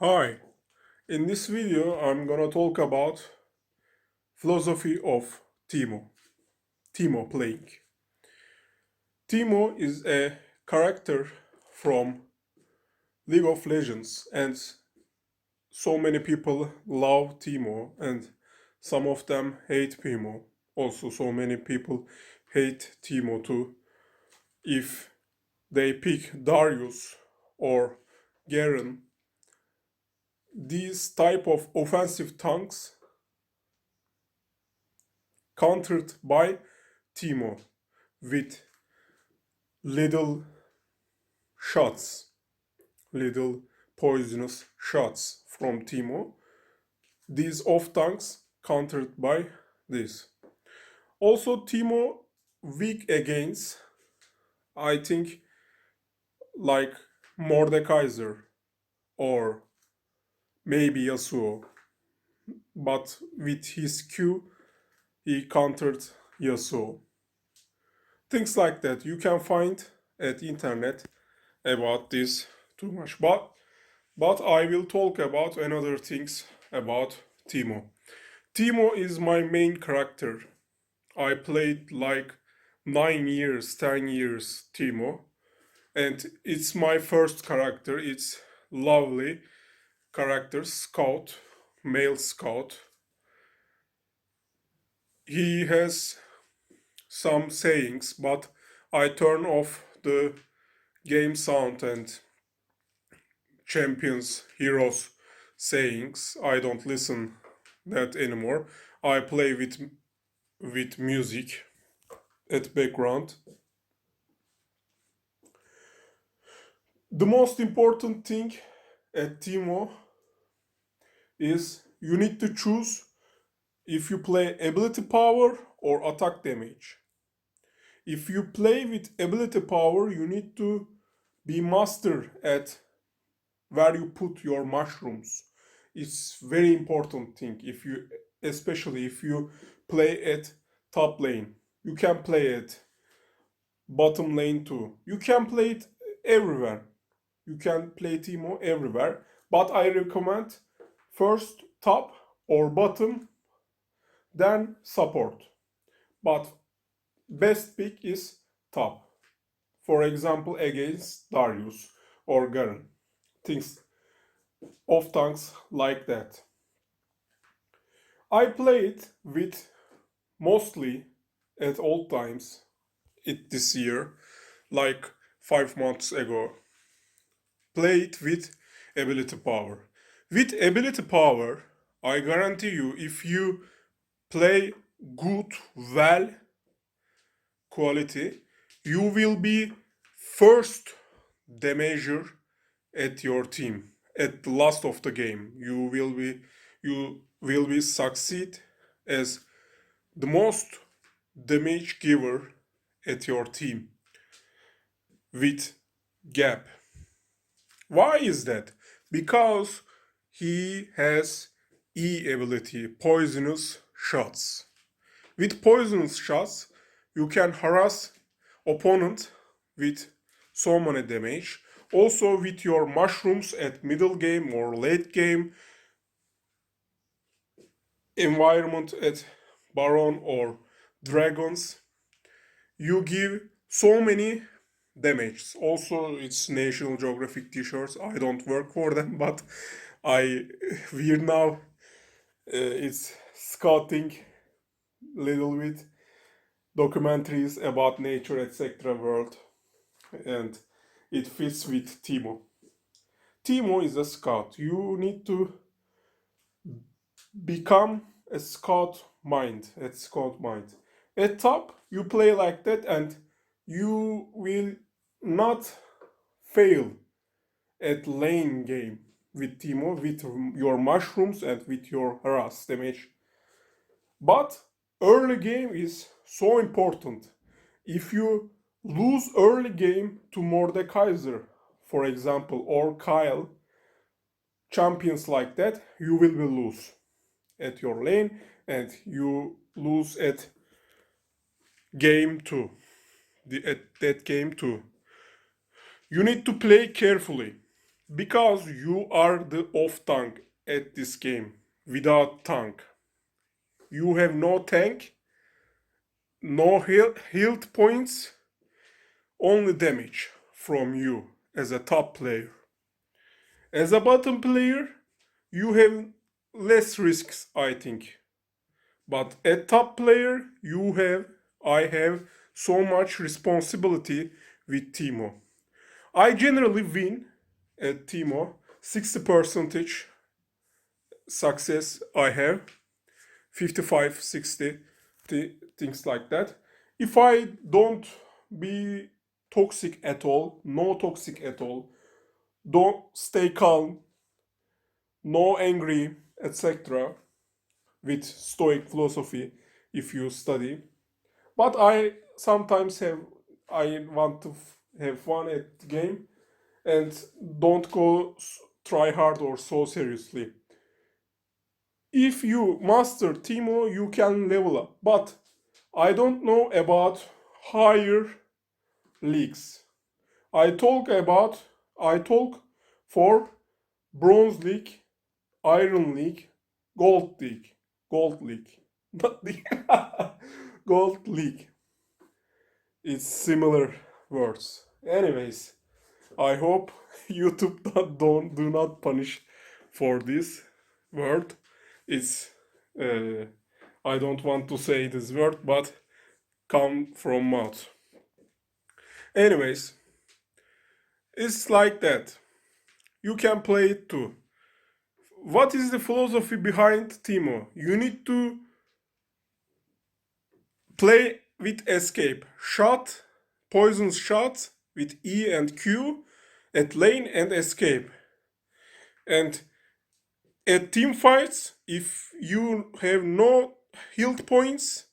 Hi, in this video I'm gonna talk about philosophy of Teemo playing. Teemo is a character from League of Legends and so many people love Teemo and some of them hate Teemo. Also so many people hate Teemo too. If they pick Darius or Garen, these type of offensive tanks countered by Teemo with little shots, little poisonous shots from Teemo. These off tanks countered by this. Also, Teemo weak against, I think, like Mordekaiser or maybe Yasuo. But with his Q, he countered Yasuo. Things like that you can find at internet about this too much. But I will talk about another things about Teemo. Teemo is my main character. I played like 9 years, 10 years Teemo, and it's my first character. It's lovely character, Scout, male Scout. He has some sayings, but I turn off the game sound and champions, heroes sayings. I don't listen that anymore. I play with music at background. The most important thing at Teemo is you need to choose if you play ability power or attack damage. If you play with ability power, you need to be master at where you put your mushrooms. It's very important thing if you, especially if you play at top lane. You can play at bottom lane too. You can play it everywhere. You can play Teemo everywhere, but I recommend first top or bottom, then support. But best pick is top. For example, against Darius or Garen. Things off tanks like that. I played with mostly at all times this year, like 5 months ago. Played with ability power. With ability power, I guarantee you, if you play good, well quality, you will be first damager at your team at the last of the game. You will be succeed as the most damage giver at your team with gap. Why is that? Because he has E ability, poisonous shots. With poisonous shots, you can harass opponent with so many damage. Also with your mushrooms at middle game or late game, environment at Baron or Dragons, you give so many damage. Also, it's National Geographic t-shirts. I don't work for them, but I wear now. It's scouting little bit documentaries about nature, etc. world, and it fits with Teemo. Teemo is a scout. You need to become a scout mind. At scout mind. At top, you play like that, and you will not fail at lane game with Teemo, with your mushrooms and with your harass damage. But early game is so important. If you lose early game to Mordekaiser, for example, or Kyle, champions like that, you will lose at your lane and you lose at game 2. At that game 2. You need to play carefully. Because you are the off tank at this game without tank. You have no tank, no health points, only damage from you as a top player. As a bottom player, you have less risks, I think. But at top player, I have so much responsibility with Teemo. I generally win at Teemo, 60 percentage success I have, 55, 60, things like that. If I don't be toxic at all, no toxic at all, don't stay calm, no angry, etc., with Stoic philosophy if you study. But I want to have fun at the game and don't go try hard or so seriously. If you master Teemo, you can level up. But I don't know about higher leagues. I talk for Bronze League, Iron League, Gold League, Gold League, not the Gold League. It's similar words. Anyways, I hope YouTube do not punish for this word. It's I don't want to say this word, but come from mouth. Anyways, it's like that. You can play it too. What is the philosophy behind Teemo? You need to play with escape. Shot, poison shot with E and Q at lane and escape. And at team fights, if you have no health points,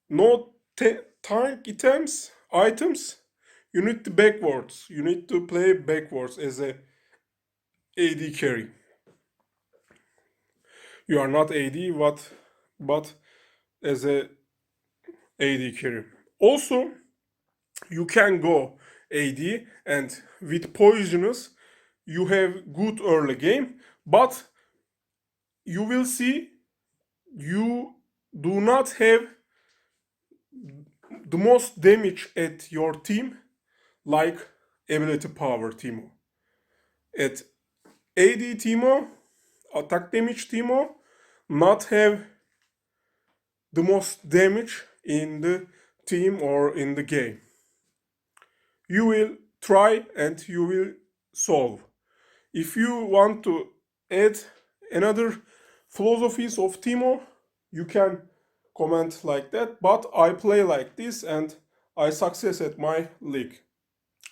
no tank items, you need to backwards. You need to play backwards as a AD carry. You are not AD, but as a AD carry. Also, you can go AD and with poisonous, you have good early game, but you will see you do not have the most damage at your team like ability power Teemo. At AD Teemo, attack damage Teemo, not have the most damage in the team or in the game. You will try and you will solve. If you want to add another philosophies of Teemo, you can comment like that. But I play like this and I success at my league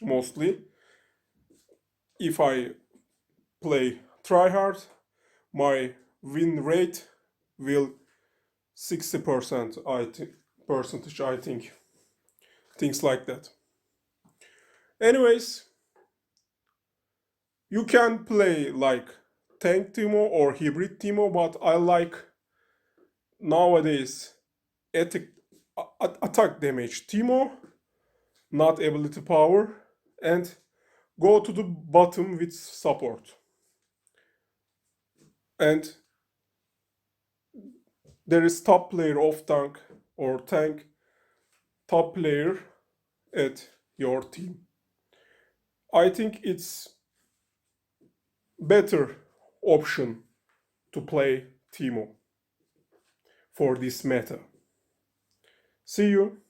mostly. If I play try hard, my win rate will 60% percentage I think. Things like that. Anyways, you can play like tank Teemo or hybrid Teemo, but I like nowadays attack damage Teemo, not ability power, and go to the bottom with support. And there is top player off tank or tank top player at your team. I think it's better option to play Teemo for this meta. See you.